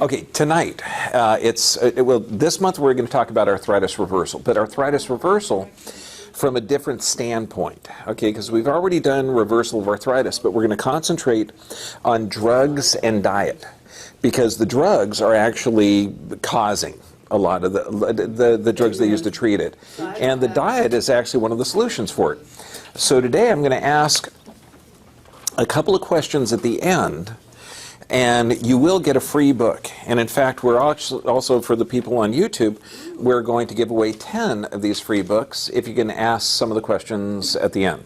Okay, tonight, well, this month we're going to talk about arthritis reversal, but arthritis reversal from a different standpoint, okay, because we've already done reversal of arthritis, but we're going to concentrate on drugs and diet, because the drugs are actually causing a lot of the drugs they use to treat it, and the diet is actually one of the solutions for it. So today I'm going to ask a couple of questions at the end, and you will get a free book. And in fact, we're also, for the people on YouTube, we're going to give away 10 of these free books if you can ask some of the questions at the end.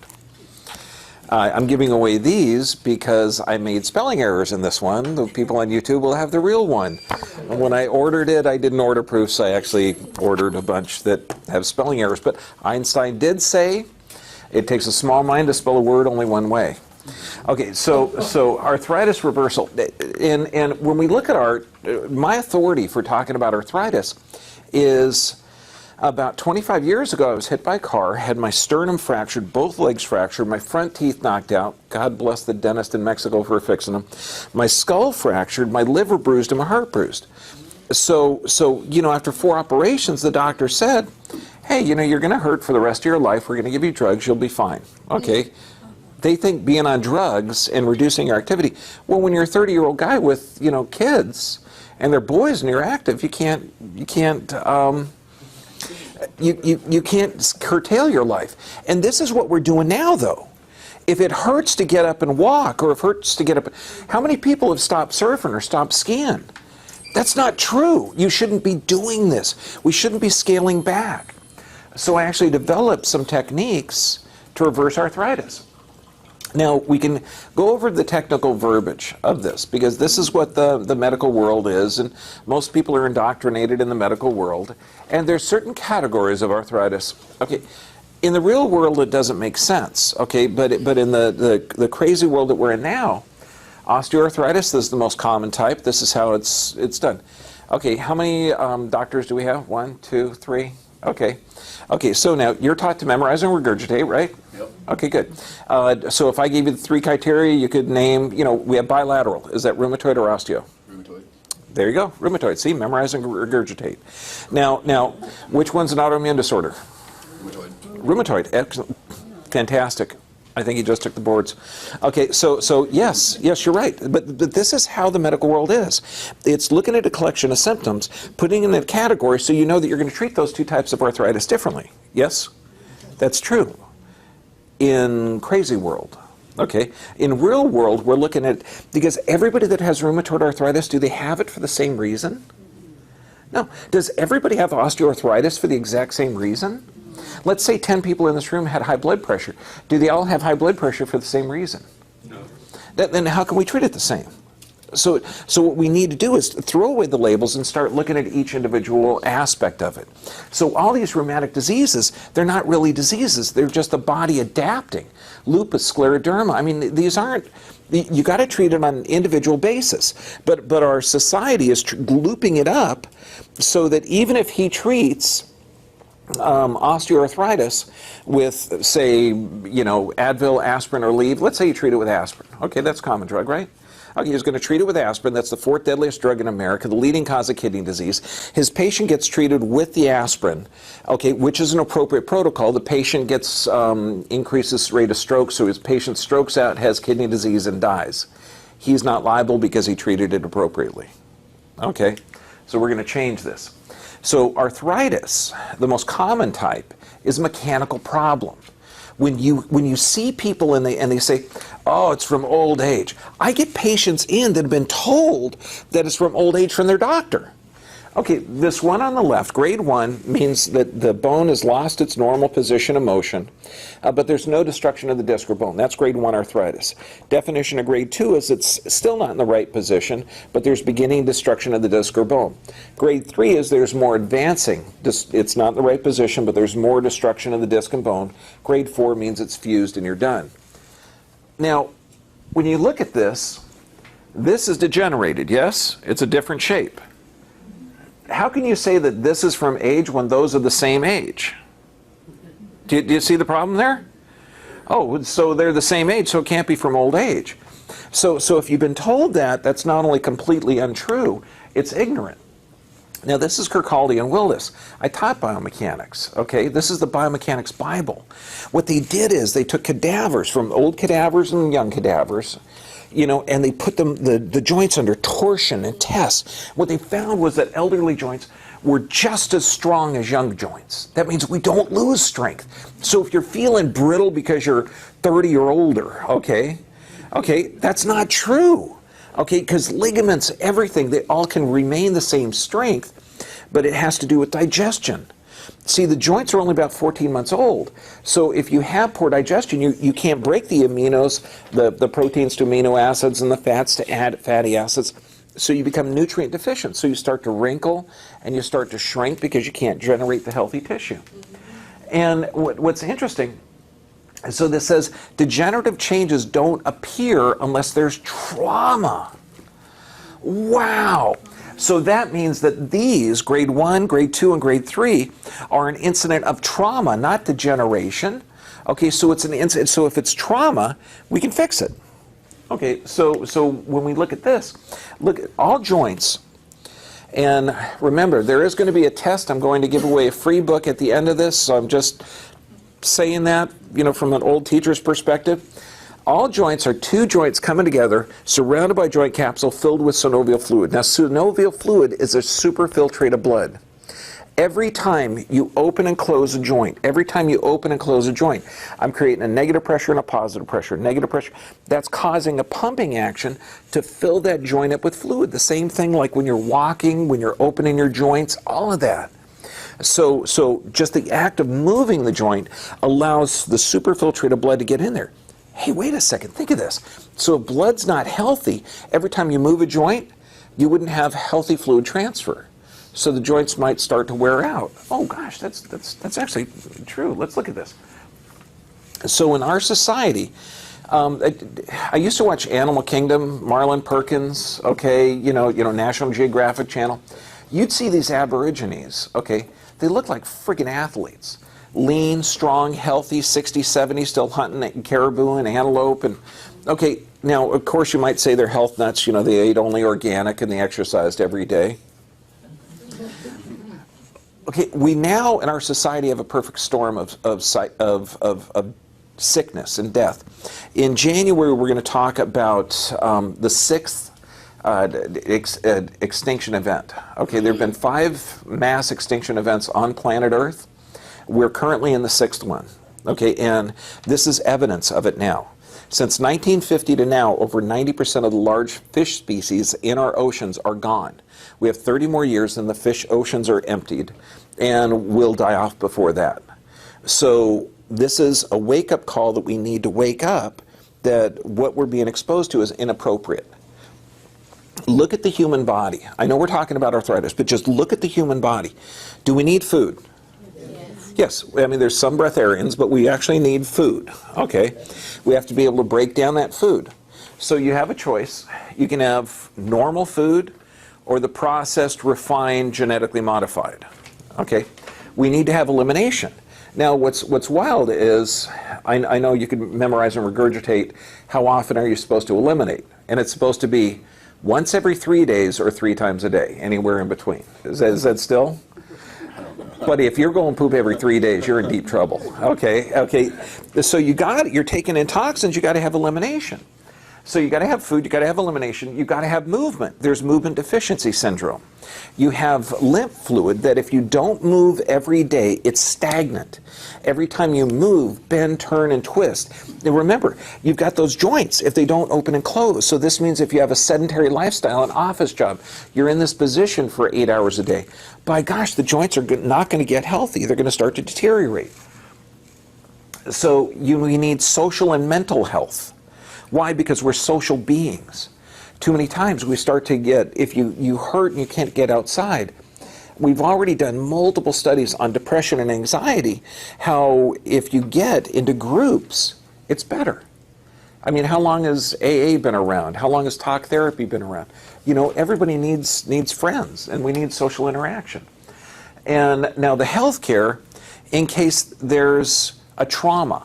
I'm giving away these because I made spelling errors in this one. The people on YouTube will have the real one. And when I ordered it, I didn't order proofs. I actually ordered a bunch that have spelling errors. But Einstein did say it takes a small mind to spell a word only one way. Okay, so arthritis reversal, and when we look at my authority for talking about arthritis is about 25 years ago I was hit by a car, had my sternum fractured, both legs fractured, my front teeth knocked out, God bless the dentist in Mexico for fixing them, my skull fractured, my liver bruised, and my heart bruised. So you know, after 4 operations, the doctor said, hey, you know, you're going to hurt for the rest of your life, we're going to give you drugs, you'll be fine. Okay. They think being on drugs and reducing your activity. Well, when you're a 30-year-old guy with, you know, kids and they're boys and you're active, you can't curtail your life. And this is what we're doing now, though. If it hurts to get up and walk, or if it hurts to get up, how many people have stopped surfing or stopped skiing? That's not true. You shouldn't be doing this. We shouldn't be scaling back. So I actually developed some techniques to reverse arthritis. Now, we can go over the technical verbiage of this, because this is what the medical world is, and most people are indoctrinated in the medical world, and there's certain categories of arthritis. Okay, in the real world it doesn't make sense, okay, but in the crazy world that we're in now, osteoarthritis is the most common type. This is how it's done. Okay, how many doctors do we have? 1, 2, 3? Okay, so now you're taught to memorize and regurgitate, right? Yep. Okay, good. So if I gave you the 3 criteria, you could name, you know, we have bilateral. Is that rheumatoid or osteo? Rheumatoid. There you go, rheumatoid. See, memorize and regurgitate. Now, which one's an autoimmune disorder? Rheumatoid. Rheumatoid, excellent. Fantastic. I think he just took the boards. Okay, so yes, you're right. But this is how the medical world is. It's looking at a collection of symptoms, putting in a category so you know that you're going to treat those 2 types of arthritis differently. Yes? That's true. In crazy world. Okay. In real world, we're looking at, because everybody that has rheumatoid arthritis, do they have it for the same reason? No. Does everybody have osteoarthritis for the exact same reason? Let's say 10 people in this room had high blood pressure. Do they all have high blood pressure for the same reason? No. Then how can we treat it the same? So what we need to do is throw away the labels and start looking at each individual aspect of it. So all these rheumatic diseases, they're not really diseases. They're just the body adapting. Lupus, scleroderma, I mean, these aren't, you got to treat it on an individual basis. But our society is looping it up so that even if he treats osteoarthritis with, say, you know, Advil, aspirin, or Aleve. Let's say you treat it with aspirin. Okay, that's a common drug, right? Okay, he's going to treat it with aspirin. That's the 4th deadliest drug in America, the leading cause of kidney disease. His patient gets treated with the aspirin, okay, which is an appropriate protocol. The patient gets increases rate of stroke, so his patient strokes out, has kidney disease, and dies. He's not liable because he treated it appropriately. Okay, so we're going to change this. So arthritis, the most common type, is a mechanical problem. When you see people and they say, oh, it's from old age. I get patients in that have been told that it's from old age from their doctor. Okay, this one on the left, grade 1, means that the bone has lost its normal position of motion, but there's no destruction of the disc or bone. That's grade 1 arthritis. Definition of grade 2 is it's still not in the right position, but there's beginning destruction of the disc or bone. Grade 3 is there's more advancing. It's not in the right position, but there's more destruction of the disc and bone. Grade 4 means it's fused and you're done. Now, when you look at this is degenerated, yes? It's a different shape. How can you say that this is from age when those are the same age? Do you see the problem there? Oh, so they're the same age, so it can't be from old age. So if you've been told that, that's not only completely untrue, It's ignorant. Now, this is Kirkcaldy and Willis. I taught biomechanics, okay? This is the biomechanics Bible. What they did is they took cadavers, from old cadavers and young cadavers, you know, and they put them, the joints under torsion and tests. What they found was that elderly joints were just as strong as young joints. That means we don't lose strength. So if you're feeling brittle because you're 30 or older, okay, that's not true. Okay, because ligaments, everything, they all can remain the same strength, but it has to do with digestion. See, the joints are only about 14 months old. So if you have poor digestion, you can't break the aminos, the proteins to amino acids and the fats to add fatty acids. So you become nutrient deficient. So you start to wrinkle and you start to shrink because you can't generate the healthy tissue. And what's interesting, so this says degenerative changes don't appear unless there's trauma. Wow. So that means that these, grade 1, grade 2, and grade 3, are an incident of trauma, not degeneration. Okay, so it's an incident. So if it's trauma, we can fix it. Okay, so when we look at this, look at all joints. And remember, there is going to be a test. I'm going to give away a free book at the end of this, so I'm just saying that, you know, from an old teacher's perspective. All joints are two joints coming together, surrounded by joint capsule filled with synovial fluid. Now, synovial fluid is a superfiltrate blood. Every time you open and close a joint, I'm creating a negative pressure and a positive pressure. Negative pressure, that's causing a pumping action to fill that joint up with fluid. The same thing like when you're walking, when you're opening your joints, all of that. So just the act of moving the joint allows the superfiltrated blood to get in there. Hey, wait a second, think of this. So if blood's not healthy, every time you move a joint, you wouldn't have healthy fluid transfer. So the joints might start to wear out. Oh gosh, that's actually true. Let's look at this. So in our society, I used to watch Animal Kingdom, Marlon Perkins, okay, you know, National Geographic Channel. You'd see these Aborigines, okay, they look like friggin' athletes. Lean, strong, healthy, 60, 70, still hunting caribou and antelope. And okay, now of course you might say they're health nuts, you know, they ate only organic and they exercised every day. Okay, we now in our society have a perfect storm of sickness and death. In January, we're going to talk about the sixth extinction event. Okay, there have been 5 mass extinction events on planet Earth. We're currently in the 6th one. Okay, and this is evidence of it now. Since 1950 to now, over 90% of the large fish species in our oceans are gone. We have 30 more years and the fish oceans are emptied, and we'll die off before that. So this is a wake-up call that we need to wake up, that what we're being exposed to is inappropriate. Look at the human body. I know we're talking about arthritis, but just look at the human body. Do we need food? Yes, I mean, there's some breatharians, but we actually need food, okay? We have to be able to break down that food. So you have a choice. You can have normal food or the processed, refined, genetically modified, okay? We need to have elimination. Now, what's wild is, I know you can memorize and regurgitate how often are you supposed to eliminate, and it's supposed to be once every 3 days or 3 times a day, anywhere in between. Is that still? But if you're going poop every 3 days, you're in deep trouble. Okay. So you're taking in toxins, you got to have elimination. So you got to have food, you got to have elimination, you got to have movement. There's movement deficiency syndrome. You have lymph fluid that if you don't move every day, it's stagnant. Every time you move, bend, turn, and twist. And remember, you've got those joints if they don't open and close. So this means if you have a sedentary lifestyle, an office job, you're in this position for 8 hours a day. By gosh, the joints are not going to get healthy. They're going to start to deteriorate. So we need social and mental health. Why? Because we're social beings. Too many times we start to get, if you hurt and you can't get outside. We've already done multiple studies on depression and anxiety, how if you get into groups, it's better. I mean, how long has AA been around? How long has talk therapy been around? You know, everybody needs friends, and we need social interaction. And now the healthcare, in case there's a trauma,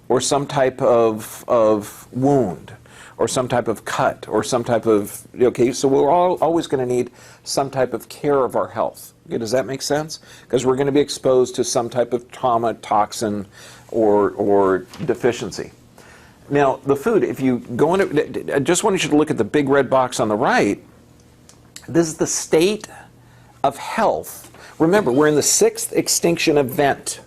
or some type of wound, or some type of cut, or some type of, okay, so we're always going to need some type of care of our health. Okay, does that make sense? Because we're going to be exposed to some type of trauma, toxin, or deficiency. Now, the food, if you go into, I just wanted you to look at the big red box on the right. This is the state of health. Remember, we're in the 6th extinction event.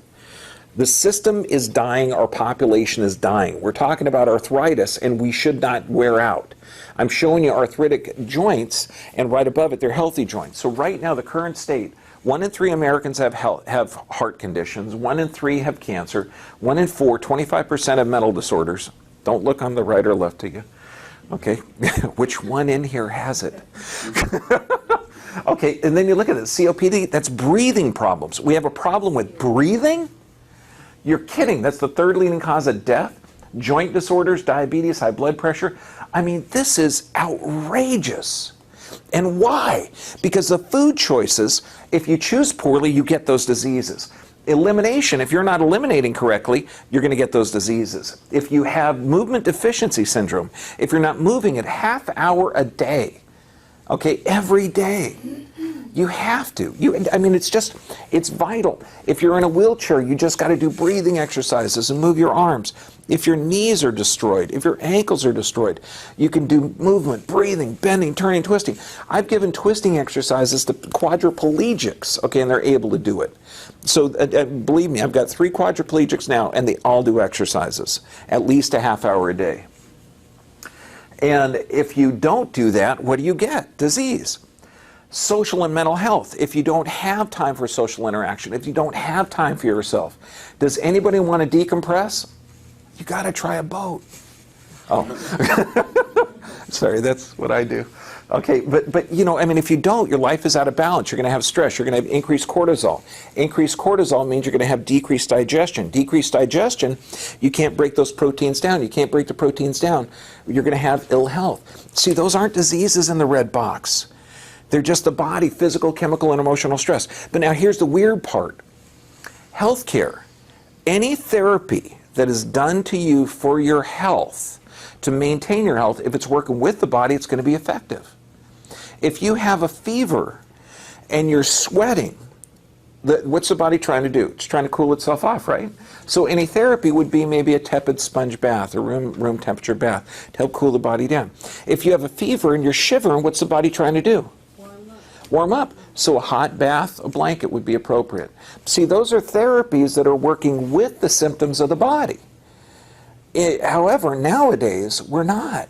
The system is dying, our population is dying. We're talking about arthritis, and we should not wear out. I'm showing you arthritic joints, and right above it, they're healthy joints. So right now, the current state, 1 in 3 Americans have heart conditions, 1 in 3 have cancer, 1 in 4, 25% have mental disorders. Don't look on the right or left to you. Okay, which one in here has it? Okay, and then you look at it, COPD, that's breathing problems. We have a problem with breathing? You're kidding. That's the 3rd leading cause of death. Joint disorders, diabetes, high blood pressure. I mean, this is outrageous. And why? Because the food choices, if you choose poorly, you get those diseases. Elimination, if you're not eliminating correctly, you're going to get those diseases. If you have movement deficiency syndrome, if you're not moving at half hour a day, okay, every day, you have to. I mean, it's vital. If you're in a wheelchair, you just got to do breathing exercises and move your arms. If your knees are destroyed, if your ankles are destroyed, you can do movement, breathing, bending, turning, twisting. I've given twisting exercises to quadriplegics, okay, and they're able to do it. So believe me, I've got 3 quadriplegics now, and they all do exercises, at least a half hour a day. And if you don't do that, what do you get? Disease. Social and mental health. If you don't have time for social interaction, if you don't have time for yourself, does anybody want to decompress? You got to try a boat. Oh, sorry, that's what I do. Okay, but you know, I mean, if you don't, your life is out of balance. You're going to have stress. You're going to have increased cortisol. Increased cortisol means you're going to have decreased digestion. Decreased digestion, you can't break those proteins down. You can't break the proteins down. You're going to have ill health. See, those aren't diseases in the red box. They're just the body, physical, chemical, and emotional stress. But now here's the weird part. Healthcare, any therapy that is done to you for your health, to maintain your health, if it's working with the body, it's going to be effective. If you have a fever and you're sweating, what's the body trying to do? It's trying to cool itself off, right? So any therapy would be maybe a tepid sponge bath or room temperature bath to help cool the body down. If you have a fever and you're shivering, what's the body trying to do? Warm up. So a hot bath, a blanket would be appropriate. See, those are therapies that are working with the symptoms of the body. However, nowadays, we're not.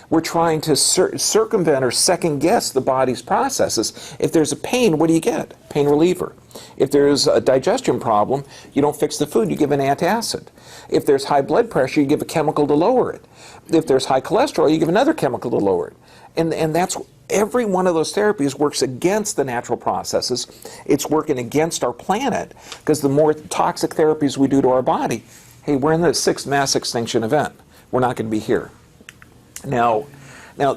We're trying to circumvent or second guess the body's processes. If there's a pain, what do you get? Pain reliever. If there's a digestion problem, you don't fix the food, you give an antacid. If there's high blood pressure, you give a chemical to lower it. If there's high cholesterol, you give another chemical to lower it. And that's, every one of those therapies works against the natural processes. It's working against our planet, because the more toxic therapies we do to our body, hey, we're in the 6th mass extinction event. We're not going to be here. Now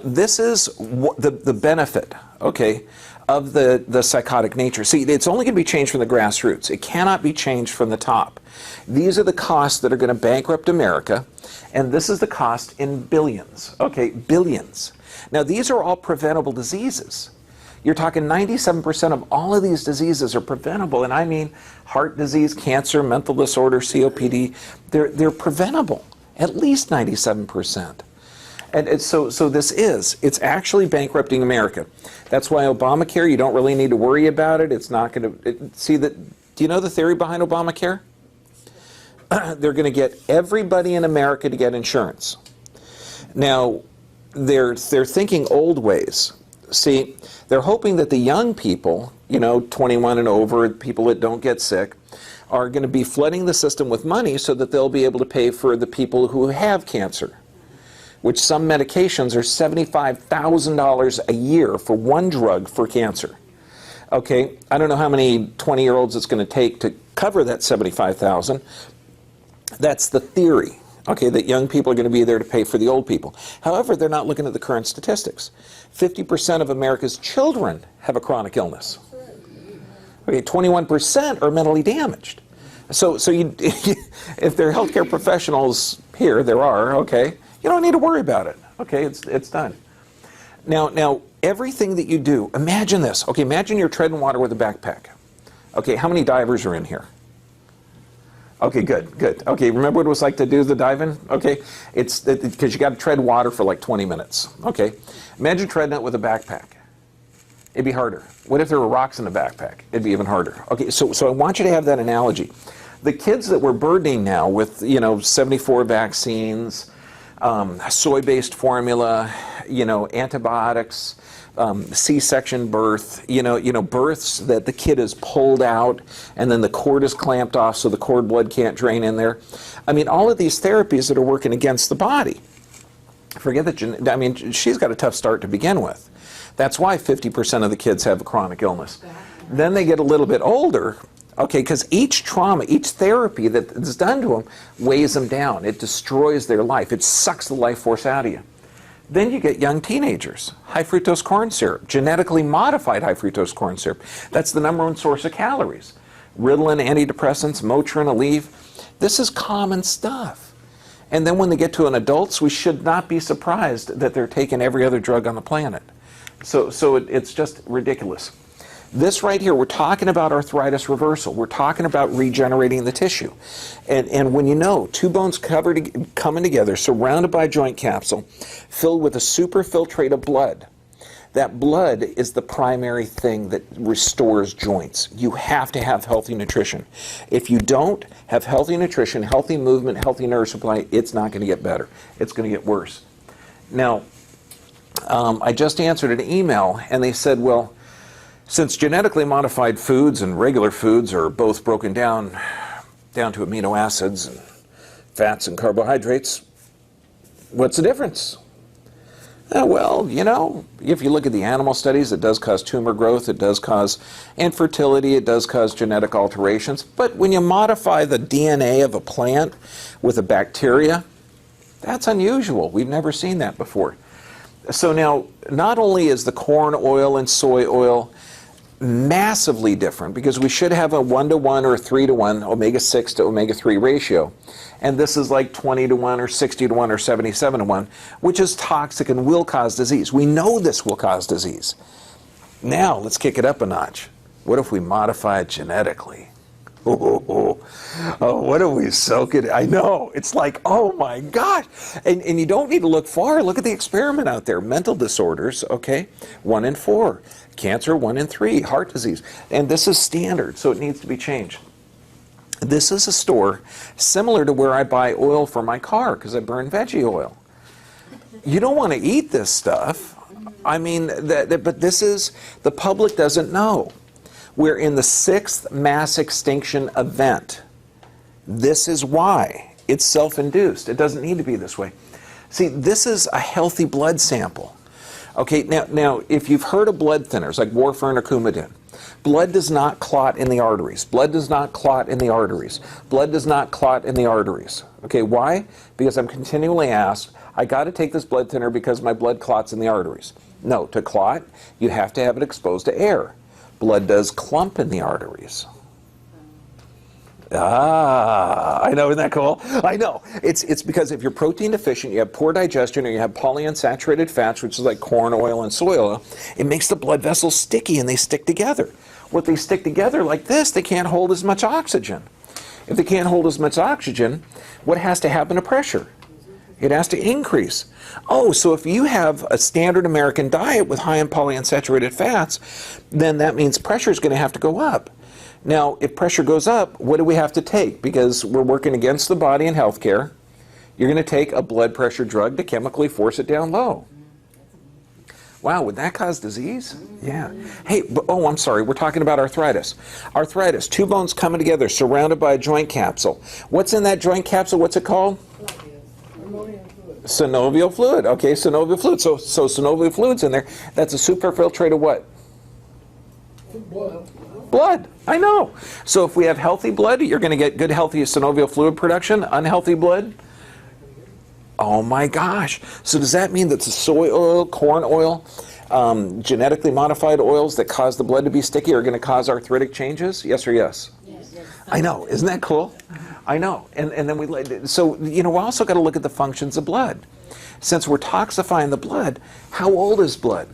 this is the benefit, okay, of the psychotic nature. See, it's only going to be changed from the grassroots. It cannot be changed from the top. These are the costs that are going to bankrupt America, and this is the cost in billions, okay, billions. Now, these are all preventable diseases. You're talking 97% of all of these diseases are preventable, and I mean heart disease, cancer, mental disorder, COPD, they're preventable, at least 97%. And so it's actually bankrupting America. That's why Obamacare, you don't really need to worry about it. It's not going to, do you know the theory behind Obamacare? They're going to get everybody in America to get insurance. Now, they're thinking old ways. See, they're hoping that the young people, 21 and over, people that don't get sick, are going to be flooding the system with money so that they'll be able to pay for the people who have cancer, which some medications are $75,000 a year for one drug for cancer. Okay, I don't know how many 20-year-olds it's going to take to cover that $75,000. That's the theory, okay, that young people are going to be there to pay for the old people. However, they're not looking at the current statistics. 50% of America's children have a chronic illness. Okay, 21% are mentally damaged. So if there are healthcare professionals here, there are, okay, you don't need to worry about it. Okay, it's done. Now, everything that you do, imagine this. Okay, imagine you're treading water with a backpack. Okay, how many divers are in here? Okay, good. Okay, remember what it was like to do the diving? Okay, it's because you got to tread water for like 20 minutes. Okay, imagine treading it with a backpack. It'd be harder. What if there were rocks in the backpack? It'd be even harder. Okay, so I want you to have that analogy. The kids that we're burdening now with, 74 vaccines, soy-based formula, antibiotics, C-section birth, births that the kid is pulled out and then the cord is clamped off so the cord blood can't drain in there. I mean, all of these therapies that are working against the body. Forget that, she's got a tough start to begin with. That's why 50% of the kids have a chronic illness. Then they get a little bit older, okay, because each trauma, each therapy that is done to them weighs them down. It destroys their life. It sucks the life force out of you. Then you get young teenagers, high fructose corn syrup, genetically modified high fructose corn syrup. That's the number one source of calories. Ritalin, antidepressants, Motrin, Aleve. This is common stuff. And then when they get to an adults, we should not be surprised that they're taking every other drug on the planet. So it's just ridiculous. This right here, we're talking about arthritis reversal. We're talking about regenerating the tissue. And when two bones coming together, surrounded by a joint capsule, filled with a superfiltrate of blood, that blood is the primary thing that restores joints. You have to have healthy nutrition. If you don't have healthy nutrition, healthy movement, healthy nerve supply, it's not going to get better. It's going to get worse. Now, I just answered an email, and they said, well, since genetically modified foods and regular foods are both broken down to amino acids and fats and carbohydrates, what's the difference? Well, if you look at the animal studies, it does cause tumor growth, it does cause infertility, it does cause genetic alterations. But when you modify the DNA of a plant with a bacteria, that's unusual. We've never seen that before. So now, not only is the corn oil and soy oil massively different, because we should have a 1-to-1 or 3-to-1 omega-6 to omega-3 ratio, and this is like 20-to-1 or 60-to-1 or 77-to-1, which is toxic and will cause disease. We know this will cause disease. Now, let's kick it up a notch. What if we modify it genetically? Oh, what if we soak it? I know. It's like, oh my gosh. And you don't need to look far. Look at the experiment out there. Mental disorders, okay, 1 in 4. Cancer, 1 in 3. Heart disease. And this is standard, so it needs to be changed. This is a store similar to where I buy oil for my car because I burn veggie oil. You don't want to eat this stuff. I mean, but this is, the public doesn't know. We're in the 6th mass extinction event. This is why. It's self-induced. It doesn't need to be this way. See, this is a healthy blood sample. Okay, now if you've heard of blood thinners like warfarin or Coumadin, blood does not clot in the arteries. Blood does not clot in the arteries. Blood does not clot in the arteries. Okay, why? Because I'm continually asked, I got to take this blood thinner because my blood clots in the arteries. No, to clot, you have to have it exposed to air. Blood does clump in the arteries. I know, isn't that cool? I know. It's because if you're protein deficient, you have poor digestion, or you have polyunsaturated fats, which is like corn oil and soy oil, it makes the blood vessels sticky and they stick together. What they stick together like this, they can't hold as much oxygen. If they can't hold as much oxygen, what has to happen to pressure? It has to increase. Oh, so if you have a standard American diet with high in polyunsaturated fats, then that means pressure is going to have to go up. Now, if pressure goes up, what do we have to take? Because we're working against the body in healthcare. You're going to take a blood pressure drug to chemically force it down low. Wow, would that cause disease? Yeah. Hey, I'm sorry, we're talking about arthritis. Arthritis, 2 bones coming together, surrounded by a joint capsule. What's in that joint capsule? What's it called? Synovial fluid. Okay, synovial fluid. So synovial fluid's in there. That's a superfiltrate of what? Blood. I know. So if we have healthy blood, you're going to get good, healthy synovial fluid production. Unhealthy blood? Oh my gosh. So does that mean that the soy oil, corn oil, genetically modified oils that cause the blood to be sticky are going to cause arthritic changes? Yes or yes? Yes. I know. Isn't that cool? I know. And then we also got to look at the functions of blood. Since we're toxifying the blood, how old is blood?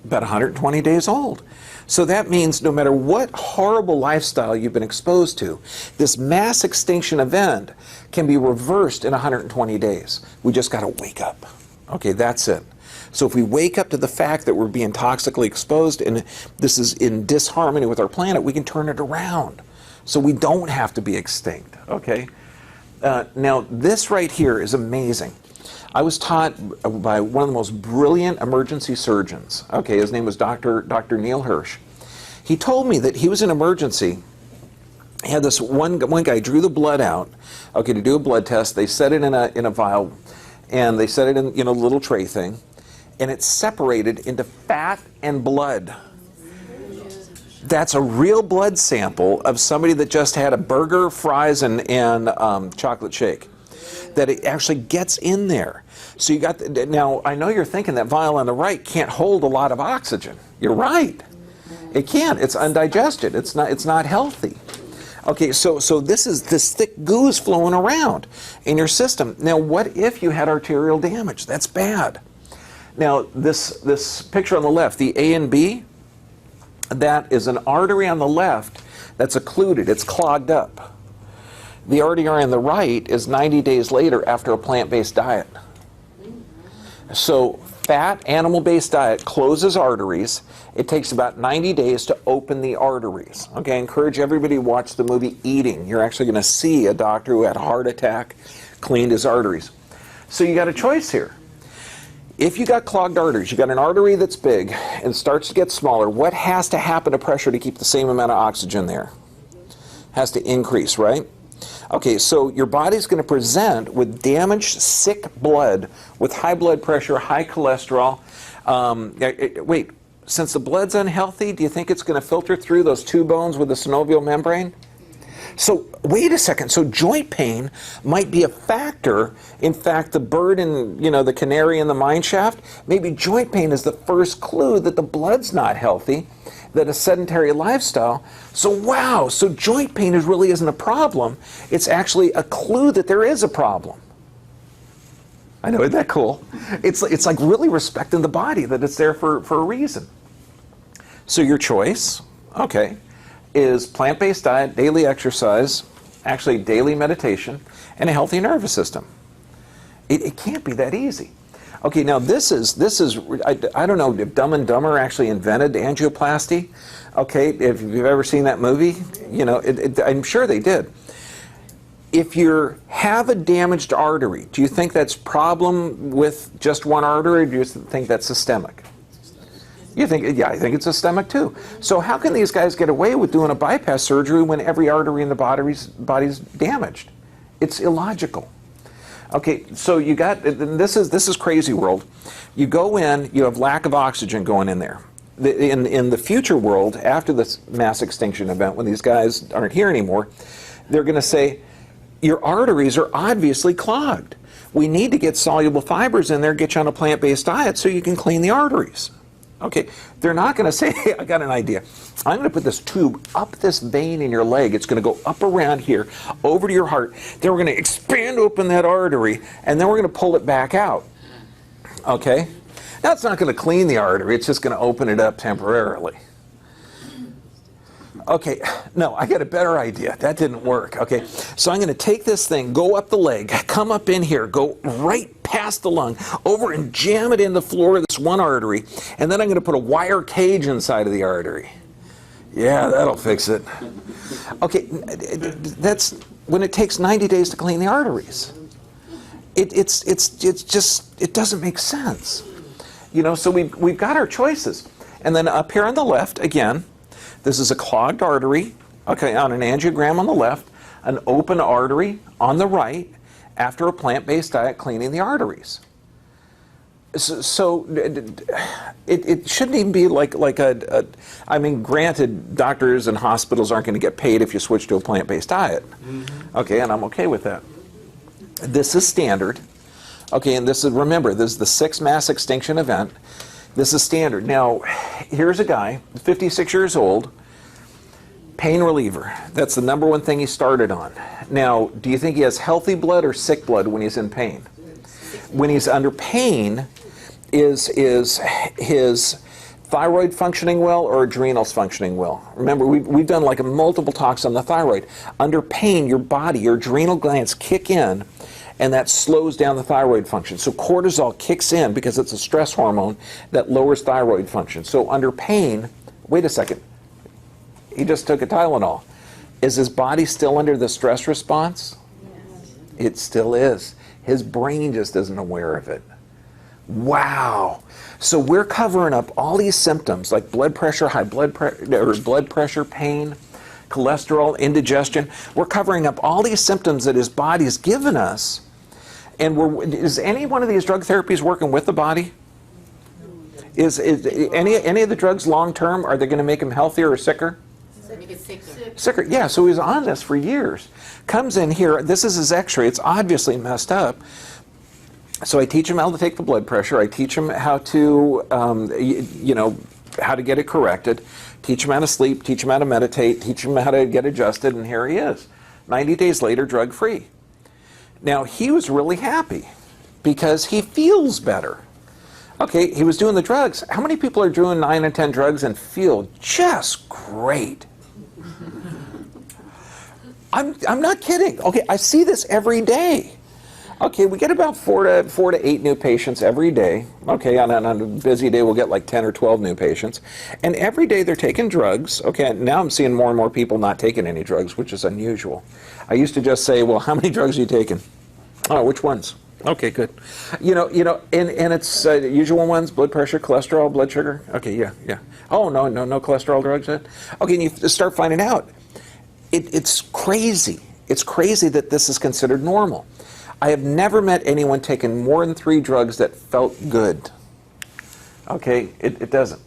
About 120 days old. So that means no matter what horrible lifestyle you've been exposed to, this mass extinction event can be reversed in 120 days. We just got to wake up. Okay, that's it. So if we wake up to the fact that we're being toxically exposed and this is in disharmony with our planet, we can turn it around. So we don't have to be extinct, okay? Now, this right here is amazing. I was taught by one of the most brilliant emergency surgeons. Okay, his name was Dr. Neil Hirsch. He told me that he was in emergency. He had this one guy drew the blood out, okay, to do a blood test. They set it in a vial, and they set it in a little tray thing, and it separated into fat and blood. That's a real blood sample of somebody that just had a burger, fries, and chocolate shake. That it actually gets in there. So you got now I know you're thinking that vial on the right can't hold a lot of oxygen. You're right. It can't. It's undigested. It's not healthy. Okay, so this thick goo is flowing around in your system. Now what if you had arterial damage? That's bad. Now this picture on the left, the A and B, that is an artery on the left that's occluded. It's clogged up. The artery on the right is 90 days later after a plant-based diet. So fat, animal-based diet closes arteries. It takes about 90 days to open the arteries. Okay, I encourage everybody to watch the movie Eating. You're actually going to see a doctor who had a heart attack, cleaned his arteries. So you got a choice here. If you got clogged arteries, you got an artery that's big and starts to get smaller, what has to happen to pressure to keep the same amount of oxygen there? Has to increase, right? Okay, so your body's going to present with damaged, sick blood, with high blood pressure, high cholesterol. Wait, since the blood's unhealthy, do you think it's going to filter through those two bones with the synovial membrane? So wait a second, so joint pain might be a factor. In fact, the bird and the canary in the mine shaft, maybe joint pain is the first clue that the blood's not healthy, that a sedentary lifestyle. So wow, so joint pain really isn't a problem. It's actually a clue that there is a problem. I know, isn't that cool? It's like really respecting the body, that it's there for a reason. So your choice, okay, is plant-based diet, daily exercise, actually daily meditation, and a healthy nervous system. It can't be that easy. Okay, now this is I don't know if Dumb and Dumber actually invented angioplasty. Okay, if you've ever seen that movie, I'm sure they did. If you have a damaged artery, do you think that's problem with just one artery, or do you think that's systemic? You think, yeah, I think it's systemic too. So how can these guys get away with doing a bypass surgery when every artery in the body's damaged? It's illogical. Okay, so you got, this is crazy world. You go in, you have lack of oxygen going in there. In the future world, after this mass extinction event, when these guys aren't here anymore, they're going to say, your arteries are obviously clogged. We need to get soluble fibers in there, get you on a plant-based diet so you can clean the arteries. Okay, they're not going to say, hey, I got an idea. I'm going to put this tube up this vein in your leg. It's going to go up around here, over to your heart. Then we're going to expand open that artery, and then we're going to pull it back out. Okay? Now, it's not going to clean the artery. It's just going to open it up temporarily. Okay, no, I got a better idea. That didn't work. Okay, so I'm going to take this thing, go up the leg, come up in here, go right past the lung, over and jam it in the floor of this one artery, and then I'm going to put a wire cage inside of the artery. Yeah, that'll fix it. Okay, that's when it takes 90 days to clean the arteries. It's just, it doesn't make sense. So we've got our choices. And then up here on the left, again, this is a clogged artery, okay, on an angiogram on the left, an open artery on the right, after a plant-based diet cleaning the arteries. So it shouldn't even be like I mean, granted, doctors and hospitals aren't going to get paid if you switch to a plant-based diet. Mm-hmm. Okay, and I'm okay with that. This is standard. Okay, and this is, remember, this is the 6th mass extinction event. This is standard. Now, here's a guy, 56 years old, pain reliever. That's the number one thing he started on. Now, do you think he has healthy blood or sick blood when he's in pain? when he's under pain, is his thyroid functioning well or adrenals functioning well? Remember, we've done like multiple talks on the thyroid. Under pain, your body, your adrenal glands kick in, and that slows down the thyroid function. So cortisol kicks in because it's a stress hormone that lowers thyroid function. So under pain, wait a second, he just took a Tylenol. Is his body still under the stress response? Yes. It still is. His brain just isn't aware of it. Wow. So we're covering up all these symptoms like blood pressure, high blood pressure, or blood pressure, pain, cholesterol, indigestion. We're covering up all these symptoms that his body's given us. And is any one of these drug therapies working with the body? Is any of the drugs long term, are they going to make him healthier or sicker? Sicker. Yeah, so he's on this for years. Comes in here, this is his x-ray, it's obviously messed up. So I teach him how to take the blood pressure, I teach him how to, how to get it corrected, teach him how to sleep, teach him how to meditate, teach him how to get adjusted, and here he is. 90 days later, drug-free. Now, he was really happy because he feels better. Okay, he was doing the drugs. How many people are doing 9 and 10 drugs and feel just great? I'm not kidding. Okay, I see this every day. Okay, we get about 4 to 8 new patients every day. Okay, on a busy day we'll get like 10 or 12 new patients. And every day they're taking drugs. Okay, now I'm seeing more and more people not taking any drugs, which is unusual. I used to just say, well, how many drugs are you taking? Oh, which ones? Okay, good. And it's usual ones: blood pressure, cholesterol, blood sugar. Okay, yeah. Oh, no cholesterol drugs yet? Okay, and you start finding out. It's crazy. It's crazy that this is considered normal. I have never met anyone taking more than 3 drugs that felt good. Okay, it doesn't.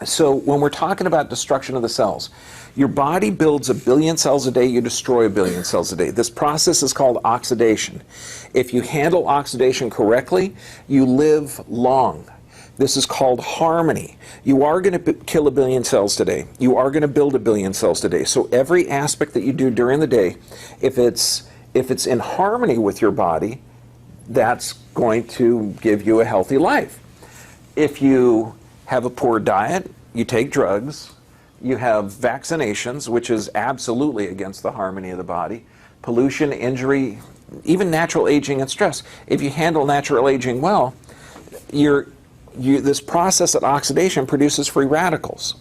So when we're talking about destruction of the cells, your body builds 1 billion cells a day, you destroy 1 billion cells a day. This process is called oxidation. If you handle oxidation correctly, you live long. This is called harmony. You are going to kill 1 billion cells today. You are going to build 1 billion cells today. So every aspect that you do during the day, if it's in harmony with your body, that's going to give you a healthy life. If you have a poor diet, you take drugs, you have vaccinations, which is absolutely against the harmony of the body, pollution, injury, even natural aging and stress. If you handle natural aging well, this process of oxidation produces free radicals.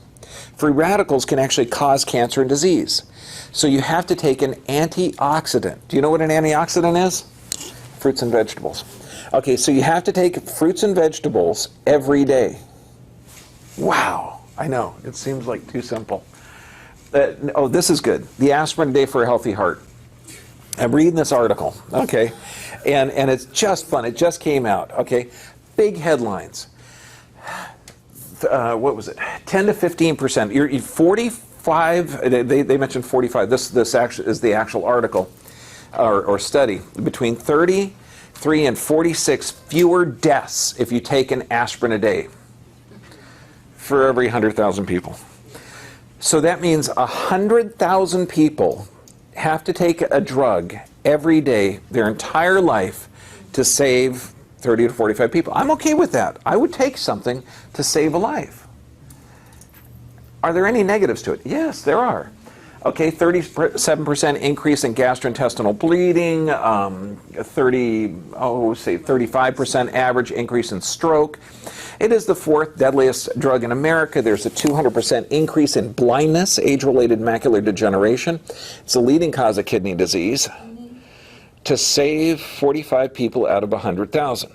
Free radicals can actually cause cancer and disease. So you have to take an antioxidant. Do you know what an antioxidant is? Fruits and vegetables. Okay, so you have to take fruits and vegetables every day. Wow, I know, it seems like too simple. This is good. The aspirin a day for a healthy heart. I'm reading this article, okay, and it's just fun. It just came out, okay. Big headlines. What was it? 10 to 15%. You're 45. They mentioned 45. This actually is the actual article or study. Between 33 and 46 fewer deaths if you take an aspirin a day for every 100,000 people. So that means 100,000 people have to take a drug every day their entire life to save 30 to 45 people. I'm okay with that. I would take something to save a life. Are there any negatives to it? Yes, there are. Okay, 37% increase in gastrointestinal bleeding, 35% average increase in stroke. It is the 4th deadliest drug in America. There's a 200% increase in blindness, age-related macular degeneration. It's a leading cause of kidney disease. To save 45 people out of 100,000.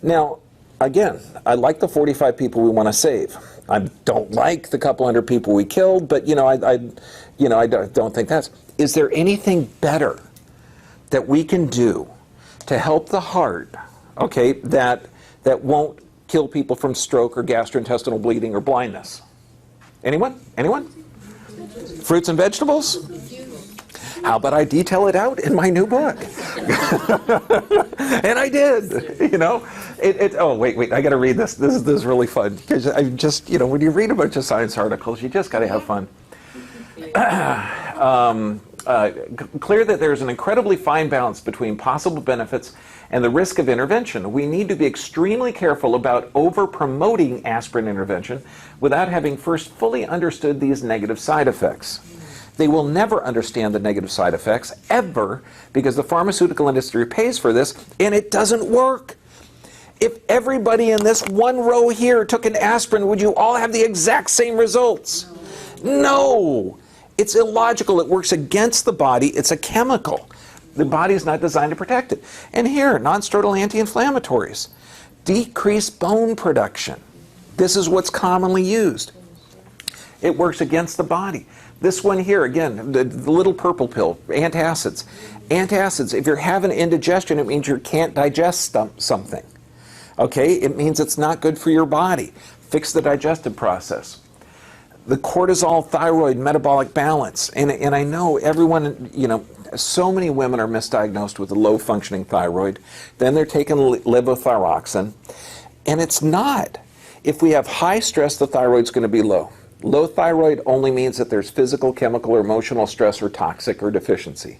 Now, again, I like the 45 people we want to save. I don't like the couple hundred people we killed, but I don't think that's. Is there anything better that we can do to help the heart? Okay, that won't kill people from stroke or gastrointestinal bleeding or blindness. Anyone? Fruits and vegetables? How about I detail it out in my new book? And I did, Oh, wait, I got to read this. This is really fun. Because I just, when you read a bunch of science articles, you just got to have fun. Clear that there's an incredibly fine balance between possible benefits and the risk of intervention. We need to be extremely careful about over-promoting aspirin intervention without having first fully understood these negative side effects. They will never understand the negative side effects, ever, because the pharmaceutical industry pays for this, and it doesn't work. If everybody in this one row here took an aspirin, would you all have the exact same results? No! It's illogical. It works against the body. It's a chemical. The body is not designed to protect it. And here, non-steroidal anti-inflammatories decrease bone production. This is what's commonly used. It works against the body. This one here, again, the little purple pill, antacids. Antacids, if you're having indigestion, it means you can't digest something. Okay? It means it's not good for your body. Fix the digestive process. The cortisol thyroid metabolic balance. And I know everyone, you know, so many women are misdiagnosed with a low functioning thyroid. Then they're taking levothyroxine. And it's not. If we have high stress, the thyroid's going to be low. Low thyroid only means that there's physical, chemical, or emotional stress or toxic or deficiency.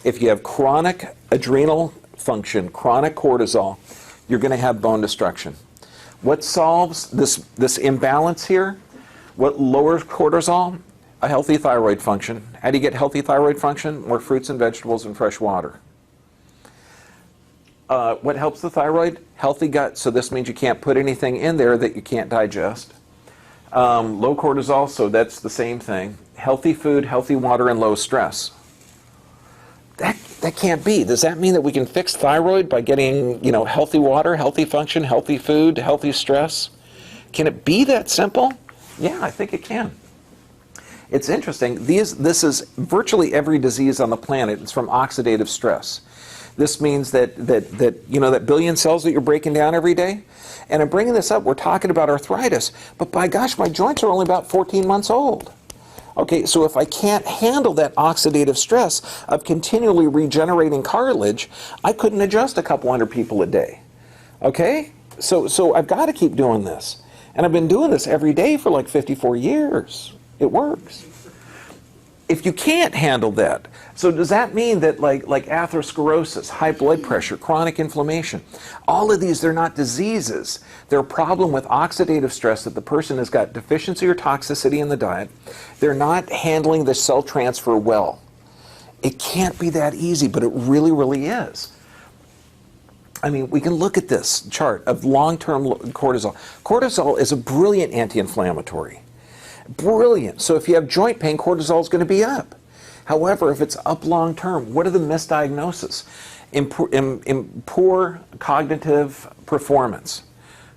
If you have chronic adrenal function, chronic cortisol, you're going to have bone destruction. What solves this imbalance here? What lowers cortisol? A healthy thyroid function. How do you get healthy thyroid function? More fruits and vegetables and fresh water. What helps the thyroid? Healthy gut. So this means you can't put anything in there that you can't digest. Low cortisol, so that's the same thing. Healthy food, healthy water, and low stress. That can't be. Does that mean that we can fix thyroid by getting, you know, healthy water, healthy function, healthy food, healthy stress? Can it be that simple? Yeah, I think it can. It's interesting. This is virtually every disease on the planet. It's from oxidative stress. This means that you know, that billion cells that you're breaking down every day. And I'm bringing this up, we're talking about arthritis, but by gosh, my joints are only about 14 months old. Okay, so if I can't handle that oxidative stress of continually regenerating cartilage, I couldn't adjust a couple hundred people a day. Okay? So I've got to keep doing this. And I've been doing this every day for like 54 years. It works. If you can't handle that, so does that mean that like atherosclerosis, high blood pressure, chronic inflammation, all of these, they're not diseases. They're a problem with oxidative stress that the person has got deficiency or toxicity in the diet. They're not handling the cell transfer well. It can't be that easy, but it really, really is. I mean, we can look at this chart of long-term cortisol. Cortisol is a brilliant anti-inflammatory. Brilliant. So if you have joint pain, cortisol is going to be up. However, if it's up long term, what are the misdiagnoses? Poor cognitive performance.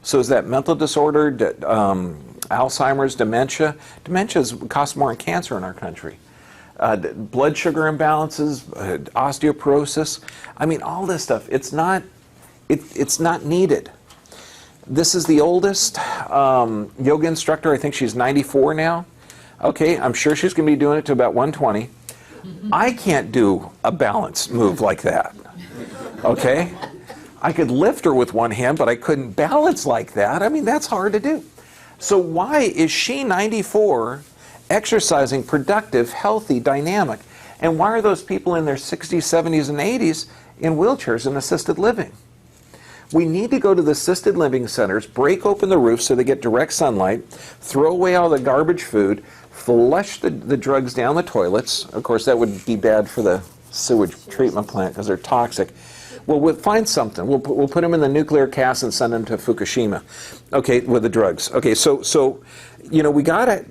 So is that mental disorder, Alzheimer's, dementia? Dementia costs more in cancer in our country. Blood sugar imbalances, osteoporosis. I mean, all this stuff. It's not needed. This is the oldest yoga instructor. I think she's 94 now. Okay, I'm sure she's going to be doing it to about 120. I can't do a balance move like that. Okay? I could lift her with one hand, but I couldn't balance like that. I mean, that's hard to do. So why is she 94 exercising, productive, healthy, dynamic? And why are those people in their 60s, 70s, and 80s in wheelchairs and assisted living? We need to go to the assisted living centers, break open the roof so they get direct sunlight, throw away all the garbage food, flush the drugs down the toilets. Of course, that would be bad for the sewage treatment plant because they're toxic. Well, we'll find something. We'll put them in the nuclear cast and send them to Fukushima, okay, with the drugs. Okay, so you know, we got to,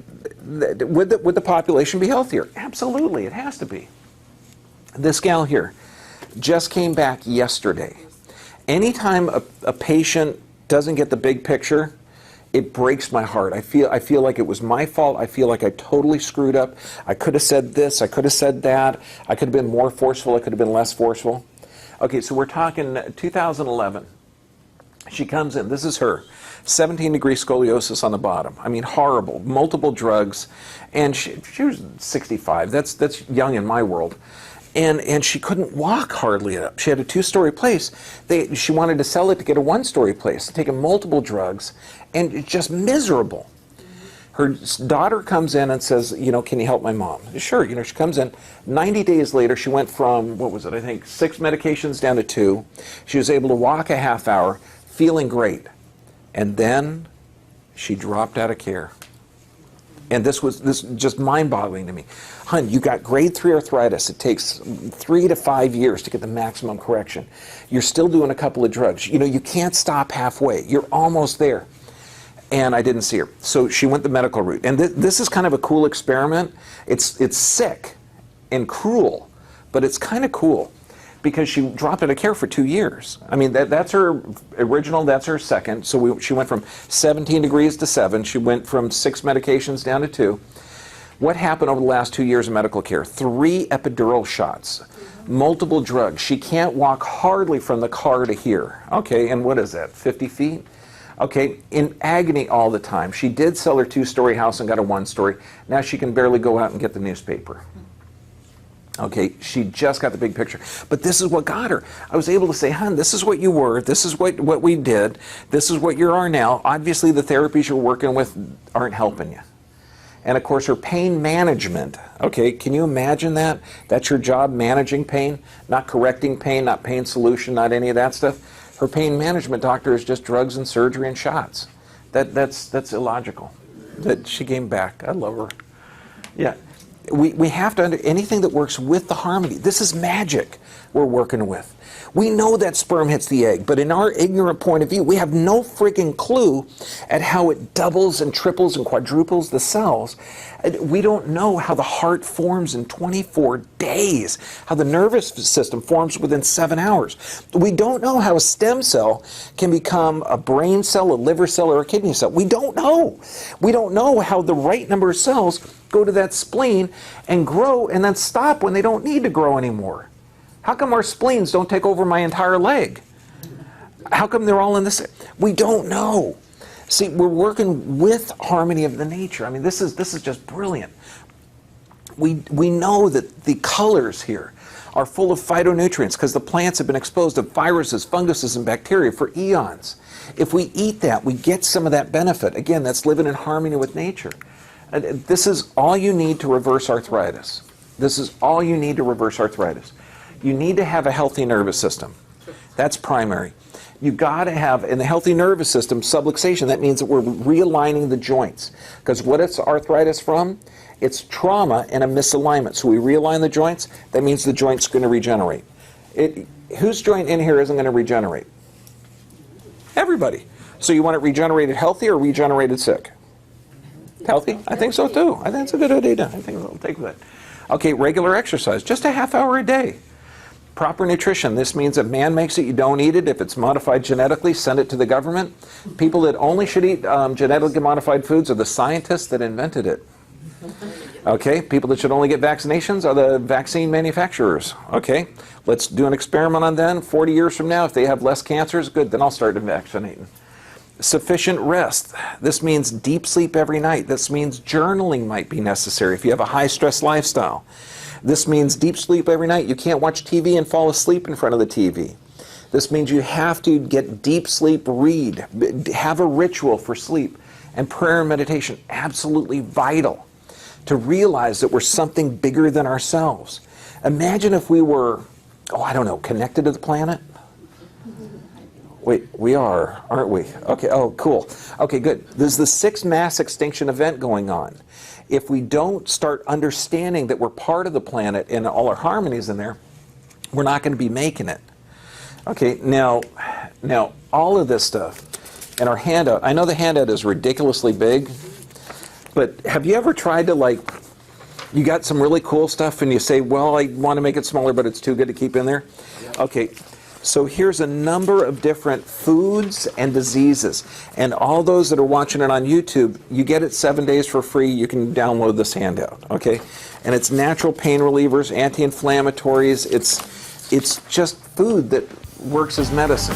would the population be healthier? Absolutely, it has to be. This gal here just came back yesterday. Anytime a patient doesn't get the big picture, it breaks my heart. I feel like it was my fault. I feel like I totally screwed up. I could have said this. I could have said that. I could have been more forceful. I could have been less forceful. Okay, so we're talking 2011. She comes in. This is her. 17-degree scoliosis on the bottom. I mean, horrible. Multiple drugs. And she was 65. That's young in my world. And she couldn't walk hardly enough. She had a 2-story place. She wanted to sell it to get a 1-story place, taking multiple drugs, and it's just miserable. Her daughter comes in and says, can you help my mom? Sure, she comes in. 90 days later, she went from, what was it, I think 6 medications down to 2. She was able to walk a half hour, feeling great. And then she dropped out of care. And this just mind-boggling to me. Hun, you got grade 3 arthritis. It takes 3 to 5 years to get the maximum correction. You're still doing a couple of drugs. You can't stop halfway. You're almost there. And I didn't see her. So she went the medical route. And this is kind of a cool experiment. It's sick and cruel, but it's kind of cool because she dropped out of care for 2 years. I mean, that's her original, that's her second. So she went from 17 degrees to 7. She went from 6 medications down to 2. What happened over the last 2 years of medical care? 3 epidural shots, multiple drugs. She can't walk hardly from the car to here. Okay, and what is that, 50 feet? Okay, in agony all the time. She did sell her 2-story house and got a 1-story. Now she can barely go out and get the newspaper. Okay, she just got the big picture. But this is what got her. I was able to say, hon, this is what you were. This is what we did. This is what you are now. Obviously, the therapies you're working with aren't helping you. And, of course, her pain management. Okay, can you imagine that? That's your job, managing pain, not correcting pain, not pain solution, not any of that stuff. Her pain management doctor is just drugs and surgery and shots. That's illogical. That she came back. I love her. Yeah. We have to anything that works with the harmony. This is magic we're working with. We know that sperm hits the egg, but in our ignorant point of view, we have no freaking clue at how it doubles and triples and quadruples the cells. We don't know how the heart forms in 24 days, how the nervous system forms within 7 hours. We don't know how a stem cell can become a brain cell, a liver cell, or a kidney cell. We don't know. We don't know how the right number of cells go to that spleen and grow and then stop when they don't need to grow anymore. How come our spleens don't take over my entire leg? How come they're all in this? We don't know. See, we're working with harmony of the nature. I mean, this is just brilliant. We know that the colors here are full of phytonutrients because the plants have been exposed to viruses, funguses, and bacteria for eons. If we eat that, we get some of that benefit. Again, that's living in harmony with nature. This is all you need to reverse arthritis. This is all you need to reverse arthritis. You need to have a healthy nervous system. That's primary. You got to have, in the healthy nervous system, subluxation. That means that we're realigning the joints. Because what is arthritis from? It's trauma and a misalignment. So we realign the joints. That means the joint's going to regenerate. Whose joint in here isn't going to regenerate? Everybody. So you want it regenerated healthy or regenerated sick? Healthy? I think so too. I think it's a good idea. I think we'll take that. Okay, regular exercise. Just a half hour a day. Proper nutrition. This means if man makes it, you don't eat it. If it's modified genetically, send it to the government. People that only should eat genetically modified foods are the scientists that invented it. Okay, people that should only get vaccinations are the vaccine manufacturers. Okay, let's do an experiment on them. 40 years from now, if they have less cancers, good, then I'll start vaccinating. Sufficient rest. This means deep sleep every night. This means journaling might be necessary if you have a high-stress lifestyle. This means deep sleep every night. You can't watch TV and fall asleep in front of the TV. This means you have to get deep sleep, read, have a ritual for sleep. And prayer and meditation, absolutely vital to realize that we're something bigger than ourselves. Imagine if we were, connected to the planet. Wait, we are, aren't we? Okay, oh, cool. Okay, good. There's the 6th mass extinction event going on. If we don't start understanding that we're part of the planet and all our harmonies in there, we're not going to be making it. Okay, now all of this stuff in our handout, I know the handout is ridiculously big, but have you ever tried to you got some really cool stuff and you say, well, I want to make it smaller, but it's too good to keep in there? Okay. So here's a number of different foods and diseases. And all those that are watching it on YouTube, you get it 7 days for free. You can download this handout, okay? And it's natural pain relievers, anti-inflammatories. It's just food that works as medicine.